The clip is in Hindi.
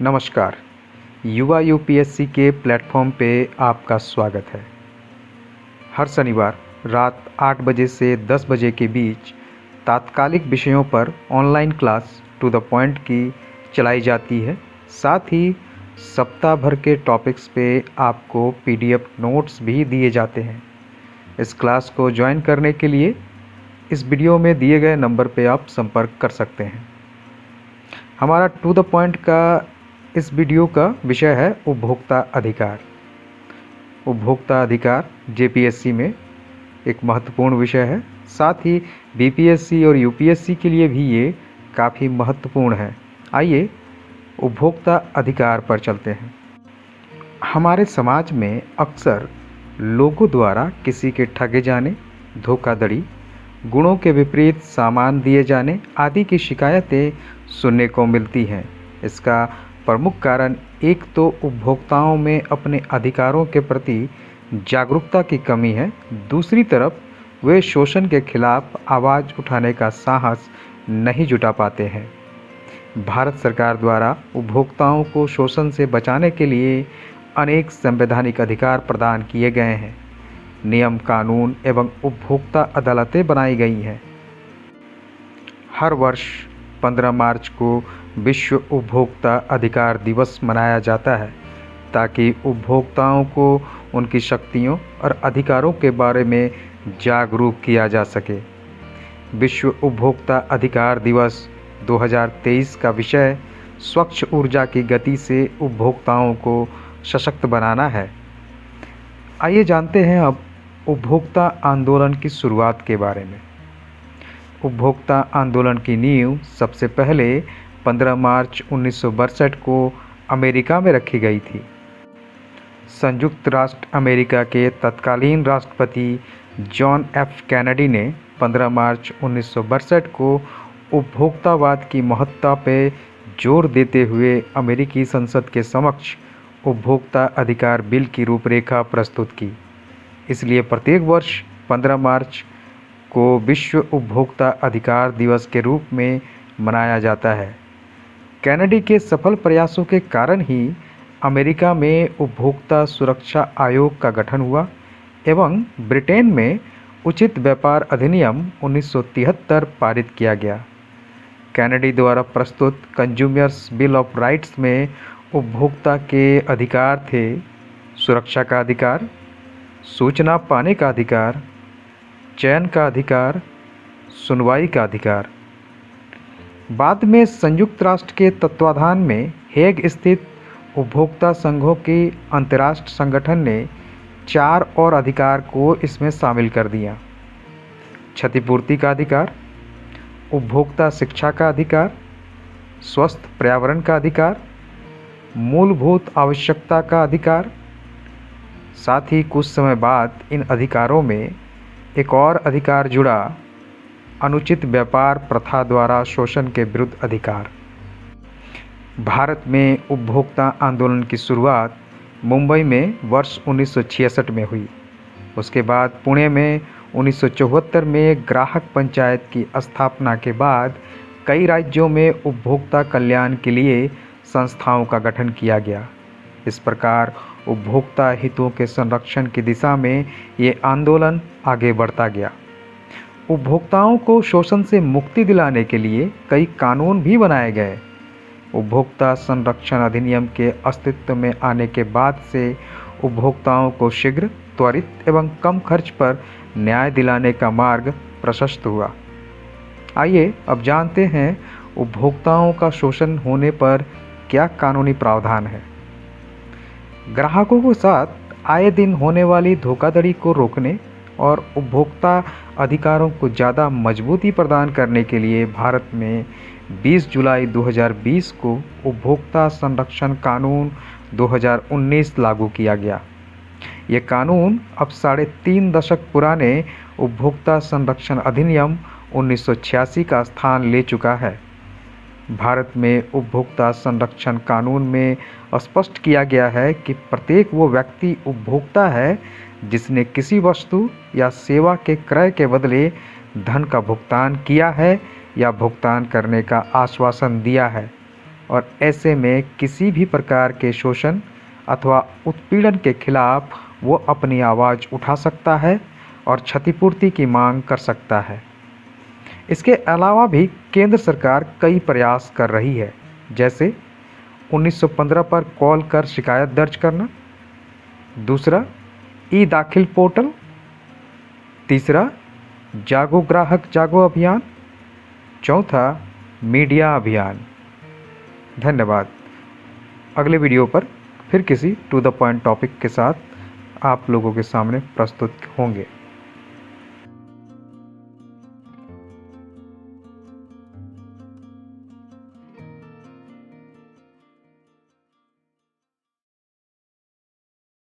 नमस्कार। युवा यूपीएससी के प्लेटफॉर्म पे आपका स्वागत है। हर शनिवार रात 8 बजे से 10 बजे के बीच तात्कालिक विषयों पर online class to the point की चलाई जाती है। साथ ही सप्ताह भर के टॉपिक्स पे आपको पीडीएफ नोट्स भी दिए जाते हैं। इस क्लास को ज्वाइन करने के लिए इस वीडियो में दिए गए नंबर पे आप संपर्क कर सकते हैं। हमारा टू द पॉइंट का इस वीडियो का विषय है उपभोक्ता अधिकार। उपभोक्ता अधिकार जेपीएससी में एक महत्वपूर्ण विषय है। साथ ही बीपीएससी और यूपीएससी के लिए भी ये काफ़ी महत्वपूर्ण है। आइए उपभोक्ता अधिकार पर चलते हैं। हमारे समाज में अक्सर लोगों द्वारा किसी के ठगे जाने, धोखाधड़ी, गुणों के विपरीत सामान दिए जाने आदि की शिकायतें सुनने को मिलती हैं। इसका प्रमुख कारण एक तो उपभोक्ताओं में अपने अधिकारों के प्रति जागरूकता की कमी है। दूसरी तरफ वे शोषण के खिलाफ आवाज़ उठाने का साहस नहीं जुटा पाते हैं। भारत सरकार द्वारा उपभोक्ताओं को शोषण से बचाने के लिए अनेक संवैधानिक अधिकार प्रदान किए गए हैं। नियम, कानून एवं उपभोक्ता अदालतें बनाई गई हैं। हर वर्ष 15 मार्च को विश्व उपभोक्ता अधिकार दिवस मनाया जाता है ताकि उपभोक्ताओं को उनकी शक्तियों और अधिकारों के बारे में जागरूक किया जा सके। विश्व उपभोक्ता अधिकार दिवस 2023 का विषय स्वच्छ ऊर्जा की गति से उपभोक्ताओं को सशक्त बनाना है। आइए जानते हैं अब उपभोक्ता आंदोलन की शुरुआत के बारे में। उपभोक्ता आंदोलन की नींव सबसे पहले 15 मार्च 1962 को अमेरिका में रखी गई थी। संयुक्त राष्ट्र अमेरिका के तत्कालीन राष्ट्रपति जॉन एफ कैनेडी ने 15 मार्च 1962 को उपभोक्तावाद की महत्ता पर जोर देते हुए अमेरिकी संसद के समक्ष उपभोक्ता अधिकार बिल की रूपरेखा प्रस्तुत की। इसलिए प्रत्येक वर्ष 15 मार्च को विश्व उपभोक्ता अधिकार दिवस के रूप में मनाया जाता है। कैनेडी के सफल प्रयासों के कारण ही अमेरिका में उपभोक्ता सुरक्षा आयोग का गठन हुआ एवं ब्रिटेन में उचित व्यापार अधिनियम 1973 पारित किया गया। कैनेडी द्वारा प्रस्तुत कंज्यूमर्स बिल ऑफ राइट्स में उपभोक्ता के अधिकार थे: सुरक्षा का अधिकार, सूचना पाने का अधिकार, चयन का अधिकार, सुनवाई का अधिकार। बाद में संयुक्त राष्ट्र के तत्वाधान में हेग स्थित उपभोक्ता संघों के अंतर्राष्ट्रीय संगठन ने 4 और अधिकार को इसमें शामिल कर दिया: क्षतिपूर्ति का अधिकार, उपभोक्ता शिक्षा का अधिकार, स्वस्थ पर्यावरण का अधिकार, मूलभूत आवश्यकता का अधिकार। साथ ही कुछ समय बाद इन अधिकारों में एक और अधिकार जुड़ा: अनुचित व्यापार प्रथा द्वारा शोषण के विरुद्ध अधिकार। भारत में उपभोक्ता आंदोलन की शुरुआत मुंबई में वर्ष 1966 में हुई। उसके बाद पुणे में 1974 में ग्राहक पंचायत की स्थापना के बाद कई राज्यों में उपभोक्ता कल्याण के लिए संस्थाओं का गठन किया गया। इस प्रकार उपभोक्ता हितों के संरक्षण की दिशा में ये आंदोलन आगे बढ़ता गया। उपभोक्ताओं को शोषण से मुक्ति दिलाने के लिए कई कानून भी बनाए गए। उपभोक्ता संरक्षण अधिनियम के अस्तित्व में आने के बाद से उपभोक्ताओं को शीघ्र, त्वरित एवं कम खर्च पर न्याय दिलाने का मार्ग प्रशस्त हुआ। आइए अब जानते हैं उपभोक्ताओं का शोषण होने पर क्या कानूनी प्रावधान है। ग्राहकों के साथ आए दिन होने वाली धोखाधड़ी को रोकने और उपभोक्ता अधिकारों को ज़्यादा मजबूती प्रदान करने के लिए भारत में 20 जुलाई 2020 को उपभोक्ता संरक्षण कानून 2019 लागू किया गया। ये कानून अब 3.5 दशक पुराने उपभोक्ता संरक्षण अधिनियम 1986 का स्थान ले चुका है। भारत में उपभोक्ता संरक्षण कानून में स्पष्ट किया गया है कि प्रत्येक वो व्यक्ति उपभोक्ता है जिसने किसी वस्तु या सेवा के क्रय के बदले धन का भुगतान किया है या भुगतान करने का आश्वासन दिया है। और ऐसे में किसी भी प्रकार के शोषण अथवा उत्पीड़न के खिलाफ वो अपनी आवाज़ उठा सकता है और क्षतिपूर्ति की मांग कर सकता है। इसके अलावा भी केंद्र सरकार कई प्रयास कर रही है, जैसे 1915 पर कॉल कर शिकायत दर्ज करना, दूसरा ई-दाखिल पोर्टल, तीसरा जागो ग्राहक जागो अभियान, चौथा मीडिया अभियान। धन्यवाद। अगले वीडियो पर फिर किसी टू द पॉइंट टॉपिक के साथ आप लोगों के सामने प्रस्तुत होंगे।